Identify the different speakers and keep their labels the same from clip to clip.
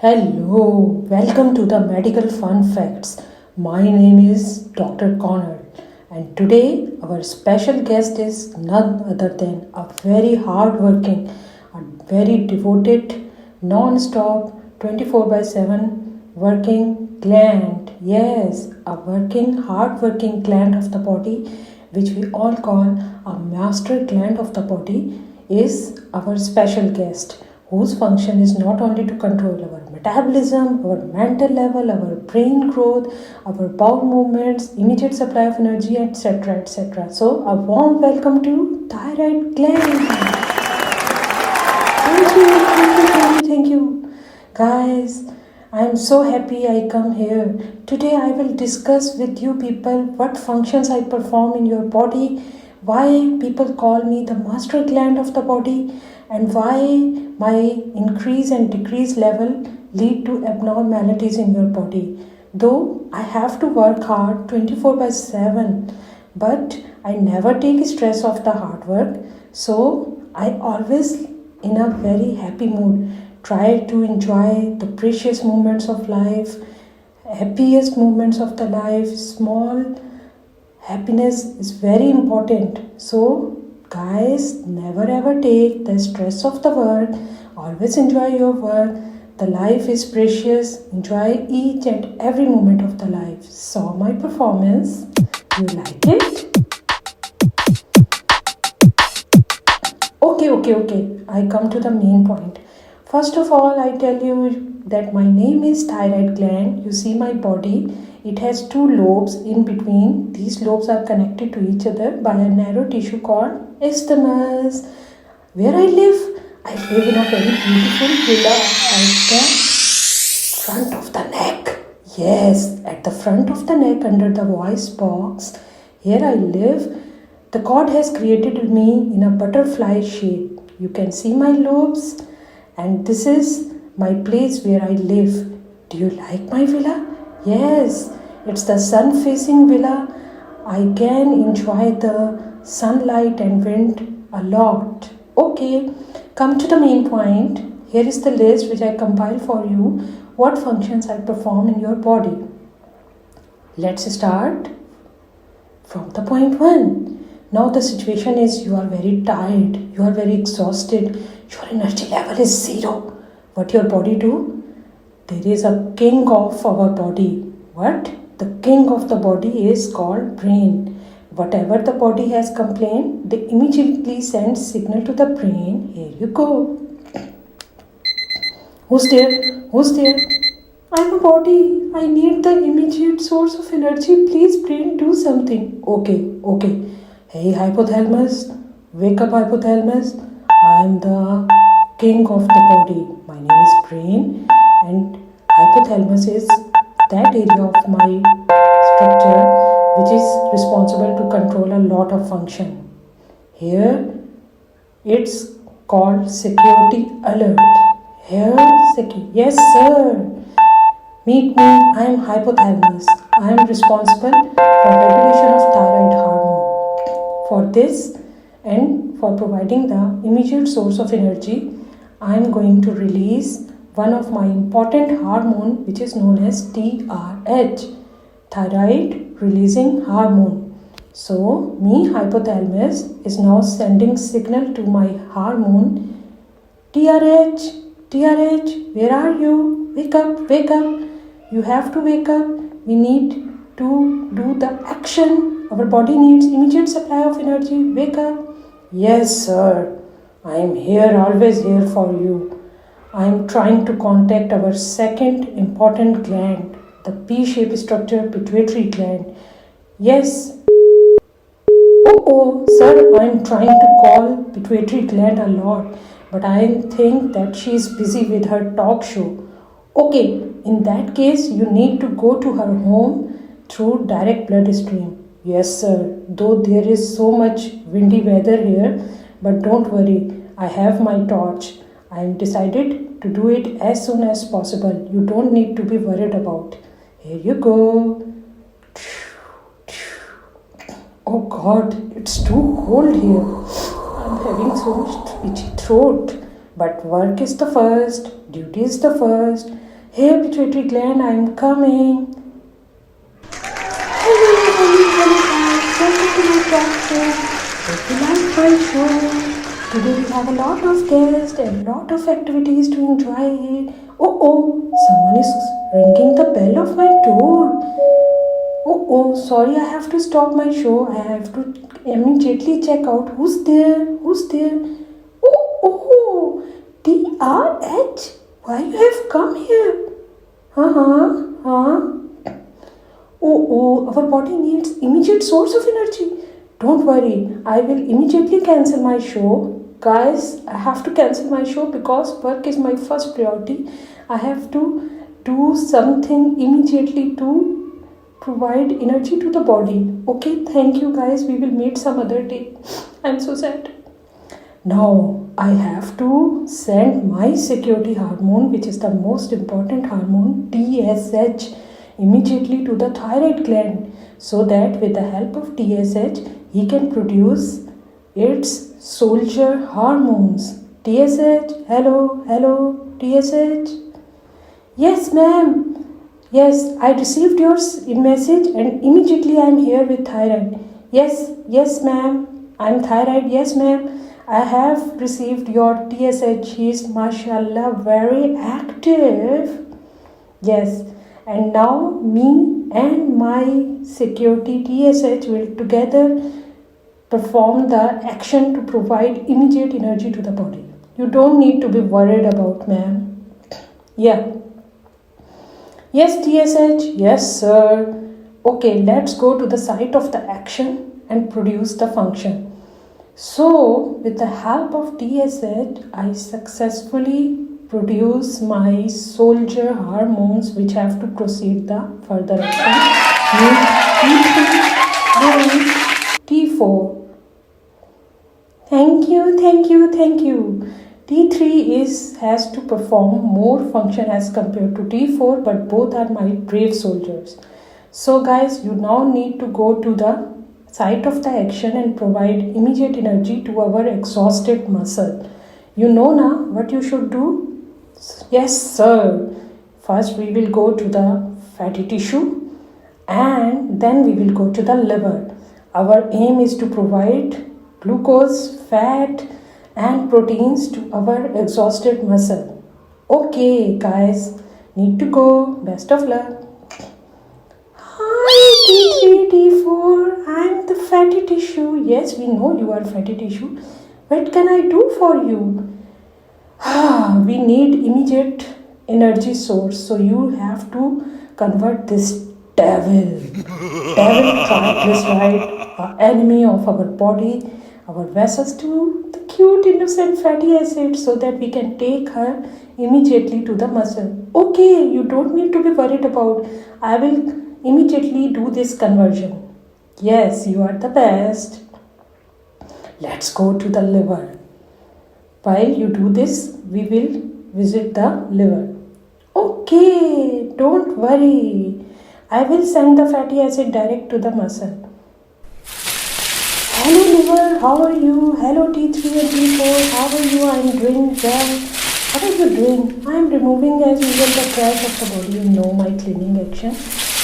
Speaker 1: Hello, welcome to the Medical Fun Facts. My name is Dr. Connor, and today our special guest is none other than a very hardworking, a very devoted, non-stop, 24 by 7 working gland. Yes, a working, hard-working gland of the body, which we all call a master gland of the body, is our special guest, whose function is not only to control our metabolism, our mental level, our brain growth, our bowel movements, immediate supply of energy, etc. etc. So, a warm welcome to thyroid gland. Thank you. Guys, I am so happy I come here. Today I will discuss with you people what functions I perform in your body, why people call me the master gland of the body, and why my increase and decrease level lead to abnormalities in your body. Though I have to work hard 24 by 7, but I never take stress of the hard work. So I always in a very happy mood try to enjoy the precious moments of life, happiest moments of the life. Small happiness is very important. So guys, never ever take the stress of the work. Always enjoy your work. The life is precious. Enjoy each and every moment of the life. Saw my performance? You like it? Okay. I come to the main point. First of all, I tell you that my name is thyroid gland. You see my body. It has two lobes in between. These lobes are connected to each other by a narrow tissue called isthmus. Where I live in a very beautiful villa at the front of the neck. Yes, at the front of the neck under the voice box. Here I live. The God has created me in a butterfly shape. You can see my lobes, and this is my place where I live. Do you like my villa? Yes, it's the sun-facing villa. I can enjoy the sunlight and wind a lot. Okay, come to the main point. Here is the list which I compile for you. What functions I perform in your body. Let's start from the point 1. Now the situation is you are very tired, you are very exhausted, your energy level is 0. What your body do? There is a king of our body. What? The king of the body is called brain. Whatever the body has complained, they immediately send signal to the brain. Here you go. Who's there? I'm a body. I need the immediate source of energy. Please, brain, do something. Okay. Hey, hypothalamus. Wake up, hypothalamus. I'm the king of the body. My name is brain, and hypothalamus is that area of my structure which is responsible to control a lot of function. Here it's called security alert. Yes sir. Meet me. I am hypothalamus. I am responsible for regulation of thyroid hormone. For this and for providing the immediate source of energy, I am going to release one of my important hormone which is known as TRH, thyroid releasing hormone. So me, hypothalamus, is now sending signal to my hormone. TRH, where are you? Wake up. You have to wake up. We need to do the action. Our body needs immediate supply of energy. Wake up. Yes sir, I am here, always here for you. I am trying to contact our second important gland, the P-shaped structure pituitary gland. Yes. Oh, sir, I am trying to call pituitary gland a lot, but I think that she is busy with her talk show. Okay, in that case, you need to go to her home through direct blood stream. Yes, sir, though there is so much windy weather here, but don't worry, I have my torch. I am decided to do it as soon as possible. You don't need to be worried about. Here you go. Oh God, it's too cold here. I'm having so much itchy throat. But work is the first, duty is the first. Hey pituitary gland, I'm coming. Hello, hello guys, welcome to my talk show. Hope you like my show. Today we have a lot of guests and lot of activities to enjoy it. Oh, someone is ringing the bell of my door. Oh, sorry, I have to stop my show. I have to immediately check out who's there. Oh, DRH, why you have come here? Huh? Oh, our body needs immediate source of energy. Don't worry, I will immediately cancel my show. Guys, I have to cancel my show because work is my first priority. I have to do something immediately to provide energy to the body. Okay, thank you guys. We will meet some other day. I'm so sad. Now I have to send my security hormone, which is the most important hormone, TSH, immediately to the thyroid gland, so that with the help of TSH he can produce its soldier hormones. TSH, hello, TSH. Yes, ma'am. Yes, I received your message and immediately I am here with thyroid. Yes, ma'am. I'm thyroid. Yes, ma'am. I have received your TSH. He is, mashallah, very active. Yes, and now me and my security TSH will together perform the action to provide immediate energy to the body. You don't need to be worried about, ma'am. Yeah. Yes, TSH. Yes, sir. Okay, let's go to the site of the action and produce the function. So, with the help of TSH, I successfully produce my soldier hormones which have to proceed the further action. T3 and T4. Thank you. T3 has to perform more function as compared to T4, but both are my brave soldiers. So guys, you now need to go to the site of the action and provide immediate energy to our exhausted muscle. You know now what you should do? Yes, sir. First we will go to the fatty tissue and then we will go to the liver. Our aim is to provide glucose, fat and proteins to our exhausted muscle. Okay, guys, need to go. Best of luck. Hi, T3, T4. I'm the fatty tissue. Yes, we know you are fatty tissue. What can I do for you? We need immediate energy source. So you have to convert this devil triglyceride, enemy of our body, our vessels, to the cute innocent fatty acid so that we can take her immediately to the muscle. Okay, you don't need to be worried about. I will immediately do this conversion. Yes, you are the best. Let's go to the liver. While you do this, we will visit the liver. Okay, don't worry. I will send the fatty acid direct to the muscle. Hello liver, how are you? Hello T3 and T4, how are you? I am doing well. What are you doing? I am removing as usual the trash of the body. You know my cleaning action.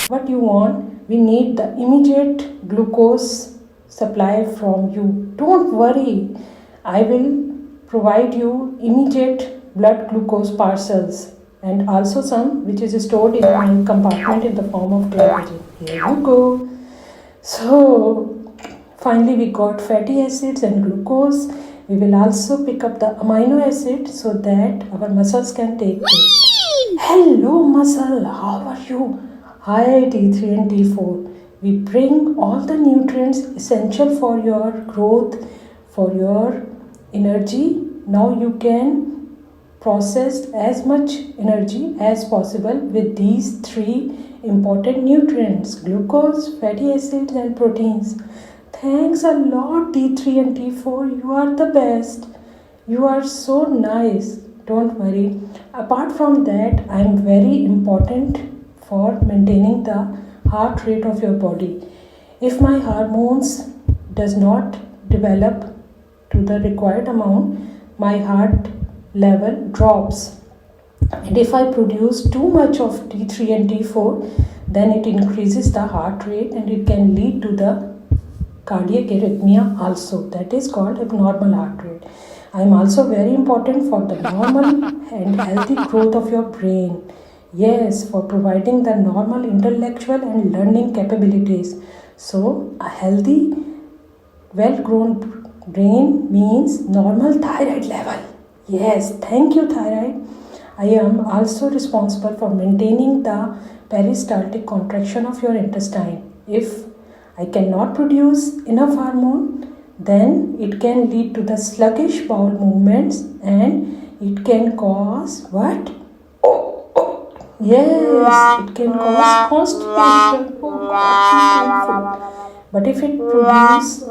Speaker 1: What you want? We need the immediate glucose supply from you. Don't worry. I will provide you immediate blood glucose parcels and also some which is stored in my compartment in the form of glycogen. Here you go. So finally we got fatty acids and glucose. We will also pick up the amino acid so that our muscles can take place. Hello muscle, how are you? Hi T3 and T4. We bring all the nutrients essential for your growth, for your energy. Now you can process as much energy as possible with these three important nutrients: glucose, fatty acids and proteins. Thanks a lot T3 and T4. You are the best. You are so nice. Don't worry. Apart from that, I am very important for maintaining the heart rate of your body. If my hormones does not develop to the required amount, my heart level drops. And if I produce too much of T3 and T4, then it increases the heart rate and it can lead to the cardiac arrhythmia also. That is called abnormal heart rate. I am also very important for the normal and healthy growth of your brain. Yes, for providing the normal intellectual and learning capabilities. So, a healthy, well-grown brain means normal thyroid level. Yes, thank you, thyroid. I am also responsible for maintaining the peristaltic contraction of your intestine. If I cannot produce enough hormone, then it can lead to the sluggish bowel movements and it can cause what? Yes, it can cause constipation. Oh God, painful. But if it produces, it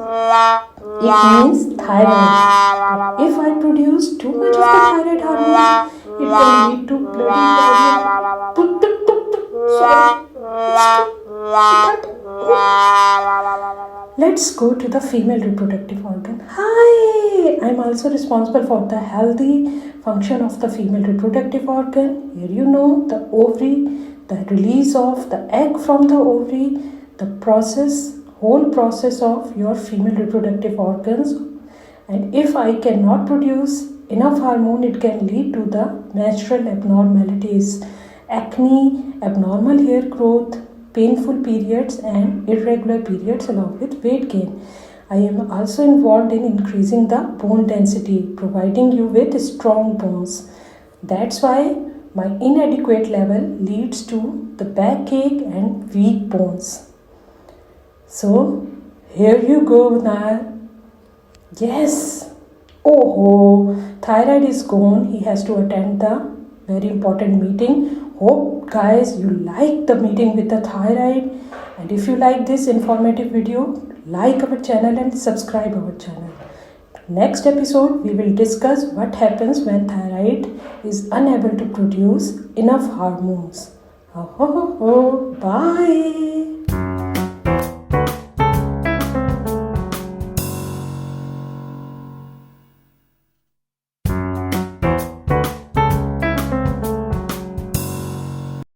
Speaker 1: means thyroid. If I produce too much of the thyroid hormone, it can lead to bloody Sorry. Let's go to the female reproductive organ. Hi! I'm also responsible for the healthy function of the female reproductive organ. Here you know the ovary, the release of the egg from the ovary, the whole process of your female reproductive organs. And if I cannot produce enough hormone, it can lead to the menstrual abnormalities, acne, abnormal hair growth, painful periods and irregular periods along with weight gain. I am also involved in increasing the bone density, providing you with strong bones. That's why my inadequate level leads to the backache and weak bones. So, here you go now. Yes. Oh, thyroid is gone. He has to attend the very important meeting. Hope guys you like the meeting with the thyroid. And if you like this informative video, like our channel and subscribe our channel. Next episode we will discuss what happens when thyroid is unable to produce enough hormones. Bye.